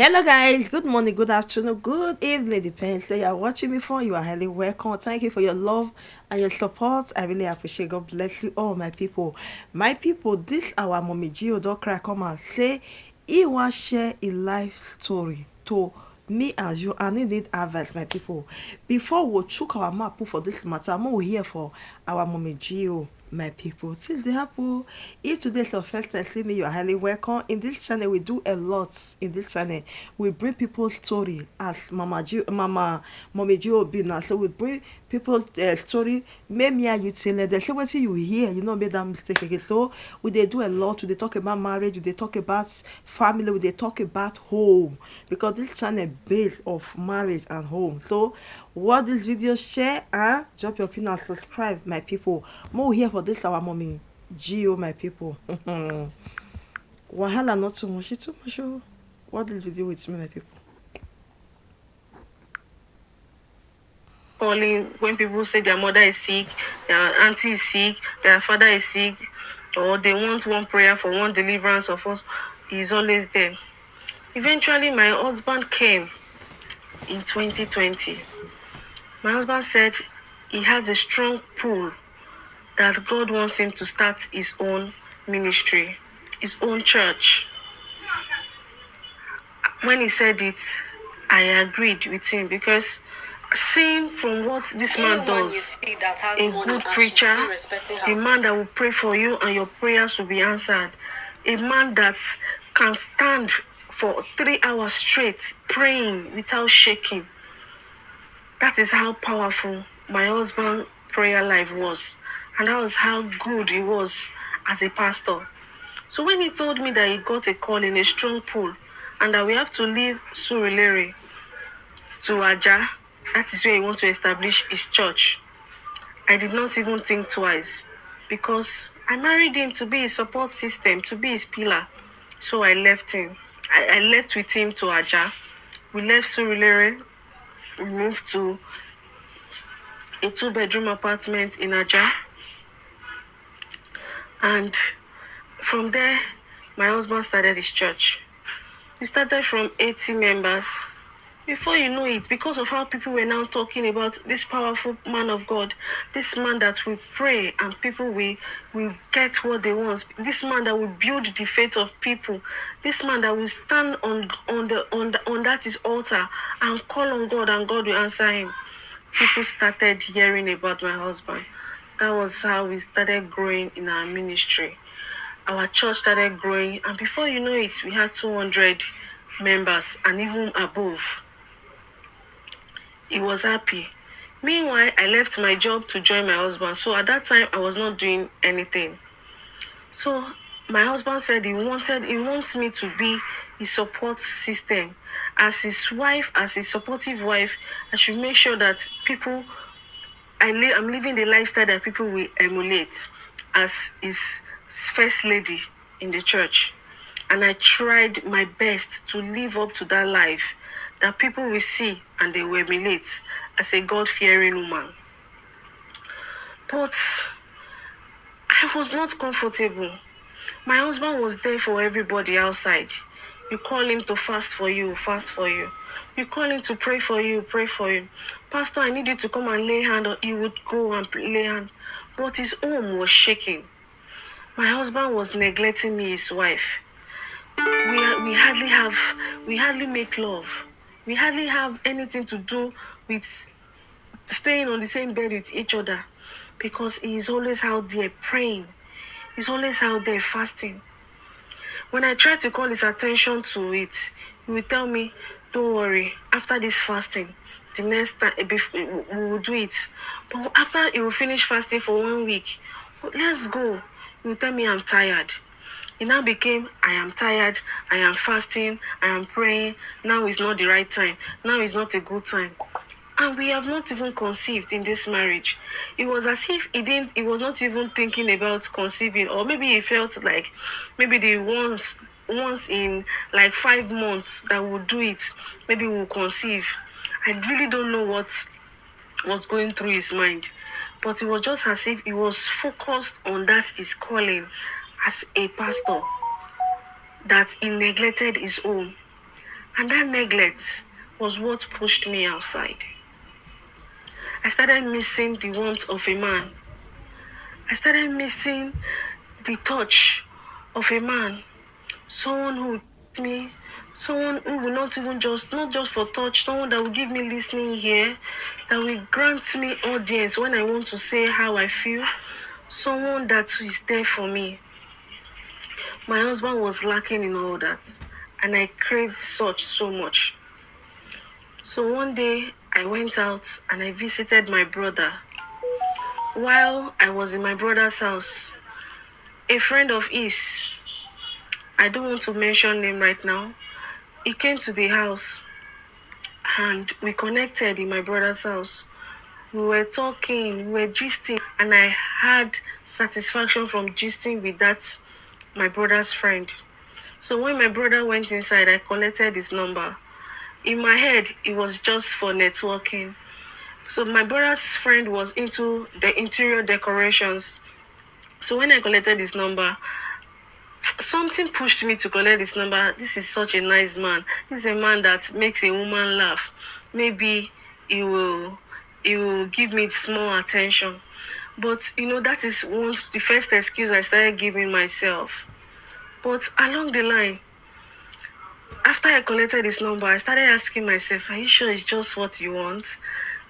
Hello guys, good morning, good afternoon, good evening, depends where you are watching me from. You are highly welcome. Thank you for your love and your support. I really appreciate. God bless you all, my people. My people, this our mommy Gio don't cry come and say he want share a life story to me and you and he need advice, my people. Before we chook our mouth put for this matter, I'm here for our mommy Gio. My people, since they happen, if today is your first time see me, you are highly welcome. In this channel, we do a lot. In this channel, we bring people's story as Mommy Gio be now. So we bring people story. Make me and you tell them. They say what you hear, you know, make that mistake again. So we they do a lot. We they talk about marriage. We they talk about family. We they talk about home because this channel based of marriage and home. So what this video share and drop your opinion and subscribe, my people. More here for this our mommy Gio, my people. Wahala not too much, it's too much. Oh. What this video with me, my people. Calling when people say their mother is sick, their auntie is sick, their father is sick, or they want one prayer for one deliverance of us, he's always there. Eventually, my husband came in 2020. My husband said he has a strong pull that God wants him to start his own ministry, his own church. When he said it, I agreed with him because seeing from what this man does, a good preacher, a man that will pray for you and your prayers will be answered, a man that can stand for 3 hours straight praying without shaking. That is how powerful my husband's prayer life was, and that was how good he was as a pastor. So when he told me that he got a call in a strong pool and that we have to leave Surulere to Aja, that is where he wants to establish his church, I did not even think twice because I married him to be his support system, to be his pillar. So I left him. I left with him to Aja. We left Surulere. We moved to a 2-bedroom apartment in Aja. And from there, my husband started his church. We started from 80 members. Before you know it, because of how people were now talking about this powerful man of God, this man that will pray and people will get what they want, this man that will build the faith of people, this man that will stand on that his altar and call on God and God will answer him. People started hearing about my husband. That was how we started growing in our ministry. Our church started growing, and before you know it, we had 200 members and even above. He was happy. Meanwhile, I left my job to join my husband. So at that time, I was not doing anything. So my husband said he wants me to be his support system. As his wife, as his supportive wife, I should make sure that I'm living the lifestyle that people will emulate as his first lady in the church. And I tried my best to live up to that life that people will see and they will emulate as a God-fearing woman. But I was not comfortable. My husband was there for everybody outside. You call him to fast for you, fast for you. You call him to pray for you, pray for you. Pastor, I need you to come and lay hand on. He would go and lay hand. But his home was shaking. My husband was neglecting me, his wife. We hardly make love. We hardly have anything to do with staying on the same bed with each other because he is always out there praying. He's always out there fasting. When I try to call his attention to it, he will tell me, don't worry, after this fasting, the next time we will do it. But after he will finish fasting for 1 week, let's go. He will tell me I'm tired. It now became, I am tired, I am fasting, I am praying. Now is not the right time. Now is not a good time. And we have not even conceived in this marriage. It was as if he was not even thinking about conceiving, or maybe he felt like maybe the once in like 5 months that we'll do it, maybe we'll conceive. I really don't know what was going through his mind. But it was just as if he was focused on that his calling as a pastor, that he neglected his own. And that neglect was what pushed me outside. I started missing the warmth of a man. I started missing the touch of a man. Someone who would kiss me, someone who will not just for touch, someone that will give me listening ear, that will grant me audience when I want to say how I feel, someone that is there for me. My husband was lacking in all that, and I craved such so much. So one day I went out and I visited my brother. While I was in my brother's house, a friend of his, I don't want to mention name right now, he came to the house and we connected in my brother's house. We were talking, we were gisting, and I had satisfaction from gisting with that my brother's friend. So when my brother went inside, I collected his number. In my head, it was just for networking. So my brother's friend was into the interior decorations. So when I collected his number, something pushed me to collect his number. This is such a nice man. This is a man that makes a woman laugh. Maybe he will he will give me small attention. But that is the first excuse I started giving myself. But along the line, after I collected his number, I started asking myself, are you sure it's just what you want?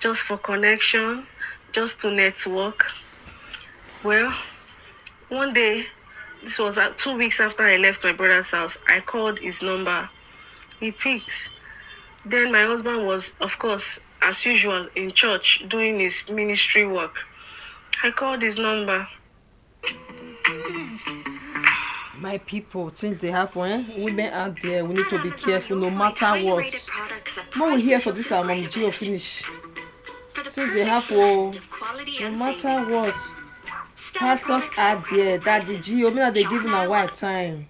Just for connection? Just to network? Well, one day, this was 2 weeks after I left my brother's house, I called his number. He picked. Then my husband was, of course, as usual, in church doing his ministry work. I called his number. My people, things they happen, women out there, we need to be careful no matter what. More we here for this Mom Geo finish. Things they happen, no matter what. Pastors out there, that the Geo, me not they give a wife time.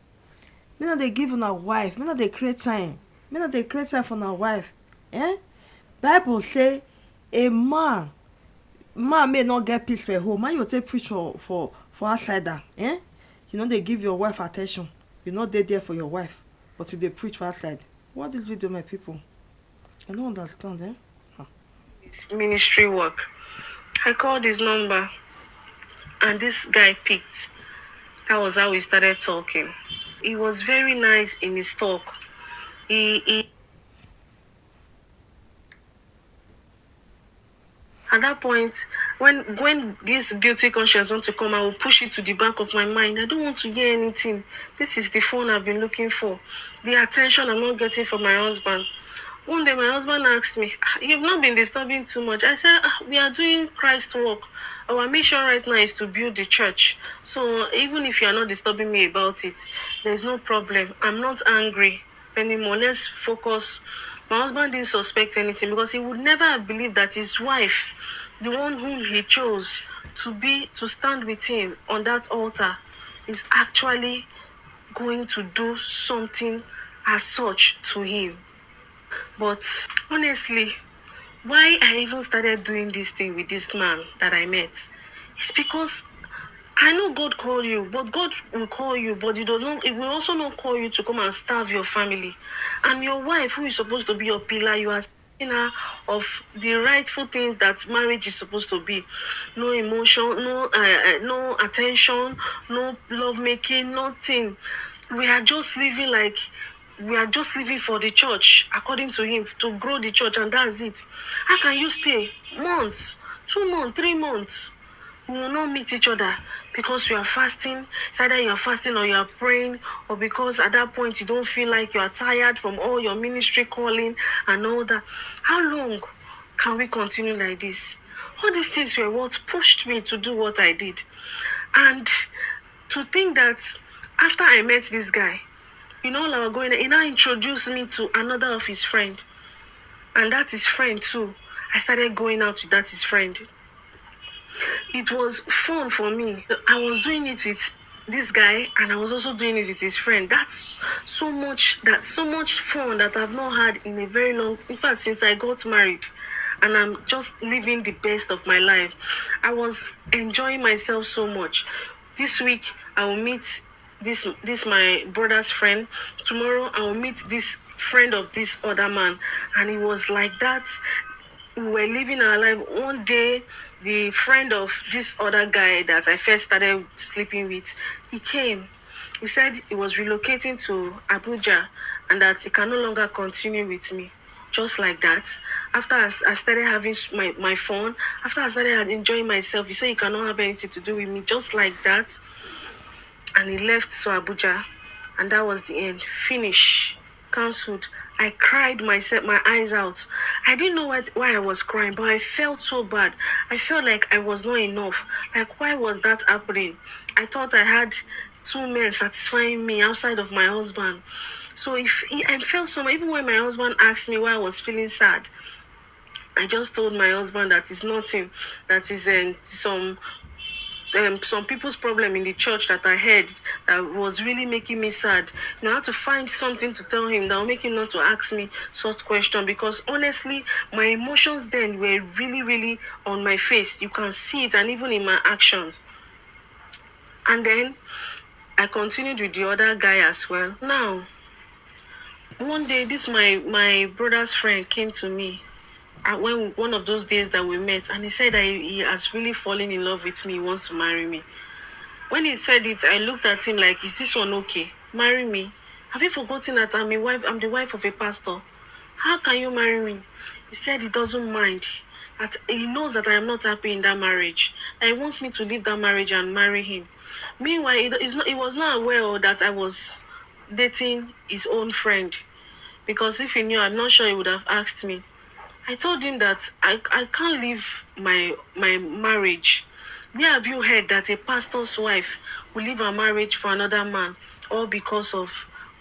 Me not they give a wife, me not they create time. Me not they create time for a wife. Eh? Bible say a man may not get peace for home. Man you take preach for outsider. Eh? You know they give your wife attention. You know they there for your wife, but if they preach for outside. What this video, my people? I don't understand, eh? Huh. His ministry work. I called his number, and this guy picked. That was how we started talking. He was very nice in his talk. He At that point, when this guilty conscience want to come, I will push it to the back of my mind. I don't want to hear anything. This is the phone I've been looking for. The attention I'm not getting from my husband. One day my husband asked me, you've not been disturbing too much. I said, we are doing Christ work. Our mission right now is to build the church. So even if you are not disturbing me about it, there's no problem. I'm not angry anymore. Let's focus. My husband didn't suspect anything because he would never have believed that his wife, the one whom he chose to stand with him on that altar, is actually going to do something as such to him. But honestly, why I even started doing this thing with this man that I met is because I know God called you, but God will call you, but it will also not call you to come and starve your family. And your wife, who is supposed to be your pillar, you are saying her of the rightful things that marriage is supposed to be. No emotion, no attention, no love making, nothing. We are just living for the church, according to him, to grow the church, and that's it. How can you stay months, 2 months, 3 months? We will not meet each other because you are fasting. It's either you are fasting or you are praying, or because at that point you don't feel like you are tired from all your ministry calling and all that. How long can we continue like this? All these things were what pushed me to do what I did. And to think that after I met this guy, he now introduced me to another of his friend. And that his friend too. I started going out with that his friend. It was fun for me. I was doing it with this guy and I was also doing it with his friend. That's so much fun that I've not had in a very long, in fact, since I got married. And I'm just living the best of my life. I was enjoying myself so much. This week I will meet this my brother's friend. Tomorrow I will meet this friend of this other man, and it was like that. We were living our life. One day, the friend of this other guy that I first started sleeping with, he came. He said he was relocating to Abuja and that he can no longer continue with me. Just like that. After I started having my phone, after I started enjoying myself, he said he cannot have anything to do with me. Just like that. And he left to Abuja, and that was the end. Finish, cancelled. I cried myself, my eyes out. I didn't know why I was crying, but I felt so bad. I felt like I was not enough. Like, why was that happening? I thought I had two men satisfying me outside of my husband. So I felt so. Even when my husband asked me why I was feeling sad, I just told my husband that it's nothing. That is some people's problem in the church that I heard that was really making me sad. I had to find something to tell him that will make him not to ask me such question, because honestly, my emotions then were really, really on my face. You can see it, and even in my actions. And then I continued with the other guy as well. Now, one day, this my brother's friend came to me. When one of those days that we met, and he said that he has really fallen in love with me. He wants to marry me. When he said it, I looked at him like, is this one okay? Marry me? Have you forgotten that I'm a wife? I'm the wife of a pastor. How can you marry me? He said he doesn't mind. That he knows that I am not happy in that marriage. That he wants me to leave that marriage and marry him. Meanwhile, he was not aware that I was dating his own friend. Because if he knew, I'm not sure he would have asked me. I told him that I can't leave my marriage. Where have you heard that a pastor's wife will leave her marriage for another man, all because of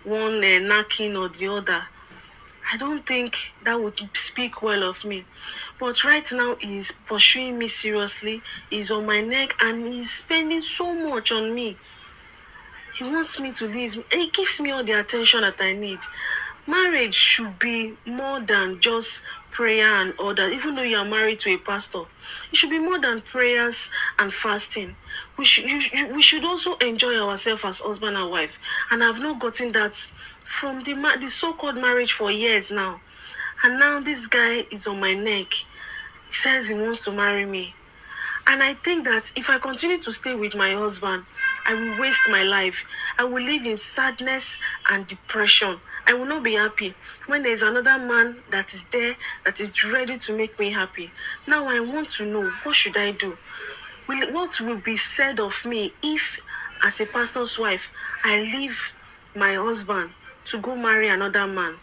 one knacking or the other? I don't think that would speak well of me. But right now, he's pursuing me seriously. He's on my neck and he's spending so much on me. He wants me to leave, and he gives me all the attention that I need. Marriage should be more than just prayer and order. Even though you are married to a pastor, it should be more than prayers and fasting. We should also enjoy ourselves as husband and wife. And I've not gotten that from the so-called marriage for years now. And now this guy is on my neck. He says he wants to marry me. And I think that if I continue to stay with my husband, I will waste my life. I will live in sadness and depression. I will not be happy when there is another man that is there that is ready to make me happy. Now I want to know, what should I do? What will be said of me if, as a pastor's wife, I leave my husband to go marry another man?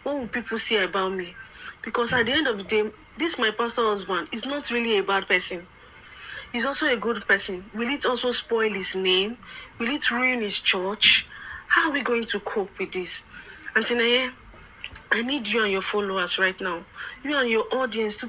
What will people say about me? Because at the end of the day, this my pastor husband is not really a bad person. He's also a good person. Will it also spoil his name? Will it ruin his church? How are we going to cope with this? Auntie Naye, I need you and your followers right now. You and your audience to